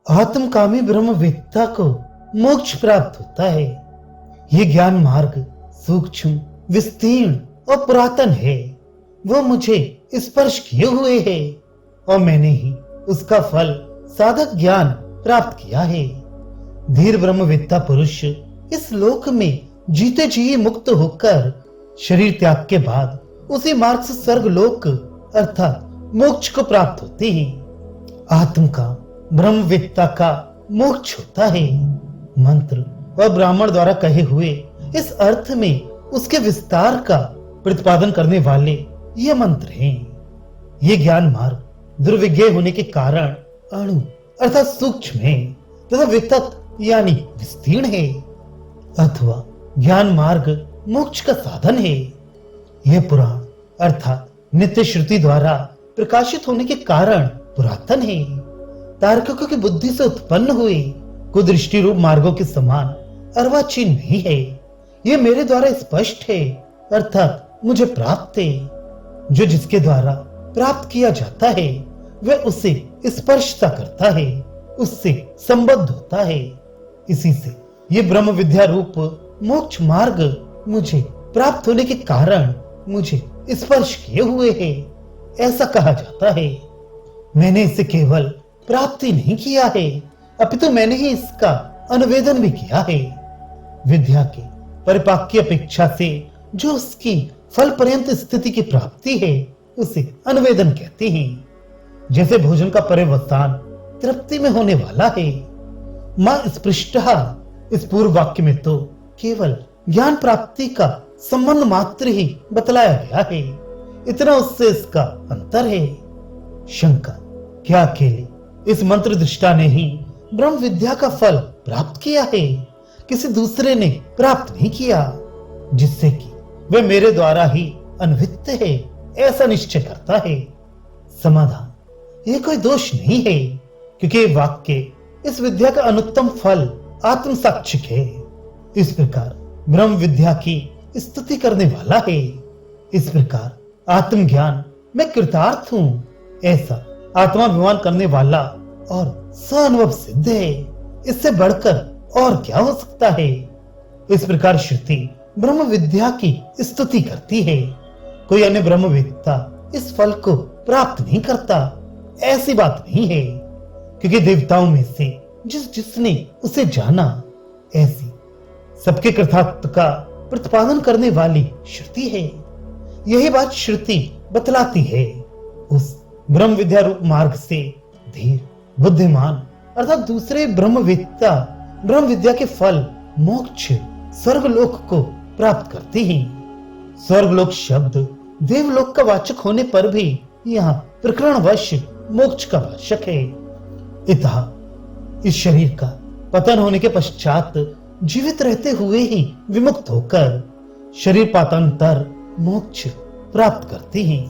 आत्मकामी ब्रह्मवेत्ता को मोक्ष प्राप्त होता है। ये ज्ञान मार्ग सूक्ष्म, विस्तीर्ण और पुरातन है। वो मुझे स्पर्श किए हुए है और मैंने ही उसका फल साधक ज्ञान प्राप्त किया है। धीर ब्रह्मवेत्ता पुरुष इस लोक में जीते जी मुक्त होकर शरीर त्याग के बाद उसी मार्ग से स्वर्ग लोक अर्थात मोक्ष को प्राप्त होते हैं। आत्म का ब्रह्मवेत्ता का मोक्ष होता है। मंत्र व ब्राह्मण द्वारा कहे हुए इस अर्थ में उसके विस्तार का प्रतिपादन करने वाले ये मंत्र हैं। ये ज्ञान मार्ग दुर्विज्ञ होने के कारण अणु अर्थात सूक्ष्म है तथा वितत यानी विस्तीर्ण है, अथवा ज्ञान मार्ग मोक्ष का साधन है। यह पुराण अर्थात नित्य श्रुति द्वारा प्रकाशित होने के कारण पुरातन है। तार्किकों की बुद्धि से उत्पन्न हुए कुदृष्टि रूप मार्गों के समान अर्वाचीन नहीं है। यह मेरे द्वारा स्पष्ट है अर्थात मुझे प्राप्त है। जो जिसके द्वारा प्राप्त किया जाता है वह उसे स्पर्शता करता है, उससे संबद्ध होता है। इसी से ये ब्रह्म विद्या रूप मोक्ष मार्ग मुझे प्राप्त होने के कारण मुझे स्पर्श किए हुए है, ऐसा कहा जाता है। मैंने इसे केवल प्राप्ति नहीं किया है अपितु मैंने ही इसका अनुवेदन भी किया है। विद्या के परिपाक की अपेक्षा से जो उसकी फल पर्यंत स्थिति की प्राप्ति है उसे अनुवेदन कहते हैं। जैसे भोजन का पर्यवसान तृप्ति में होने वाला है। मां स्पृष्टः इस पूर्व वाक्य में तो केवल ज्ञान प्राप्ति का संबंध मात्र ही बतलाया गया है, इतना उससे इसका अंतर है। शंका, क्या अकेले इस मंत्र दृष्टा ने ही ब्रह्म विद्या का फल प्राप्त किया है, किसी दूसरे ने प्राप्त नहीं किया, जिससे कि वह मेरे द्वारा ही अन्वित है ऐसा निश्चय करता है? समाधान, यह कोई दोष नहीं है, क्योंकि ये वाक्य इस विद्या का अनुत्तम फल आत्म साक्षिक है। इस प्रकार ब्रह्म विद्या की स्तुति करने वाला है। इस प्रकार आत्मज्ञान में कृतार्थ हूं ऐसा आत्माभिमान करने वाला और स्वानुभव सिद्ध है। इससे बढ़कर और क्या हो सकता है? इस प्रकार श्रुति ब्रह्म विद्या की स्तुति करती है। कोई अन्य ब्रह्मवेत्ता इस फल को प्राप्त नहीं करता, ऐसी बात नहीं है, क्योंकि देवताओं में से जिसने उसे जाना, ऐसी सबके कृतार्थ का प्रतिपादन करने वाली श्रुति है। यही बात श्रुति बतलाती है। उस ब्रह्म विद्या रूप मार्ग से धीर बुद्धिमान अर्थात दूसरे ब्रह्मवेत्ता ब्रह्म विद्या के फल मोक्ष स्वर्गलोक को प्राप्त करते हैं। स्वर्गलोक शब्द देवलोक का वाचक होने पर भी यहाँ प्रकरणवश मोक्ष का वाचक है। इतः इस शरीर का पतन होने के पश्चात जीवित रहते हुए ही विमुक्त होकर शरीर पातांतर मोक्ष प्राप्त करते हैं।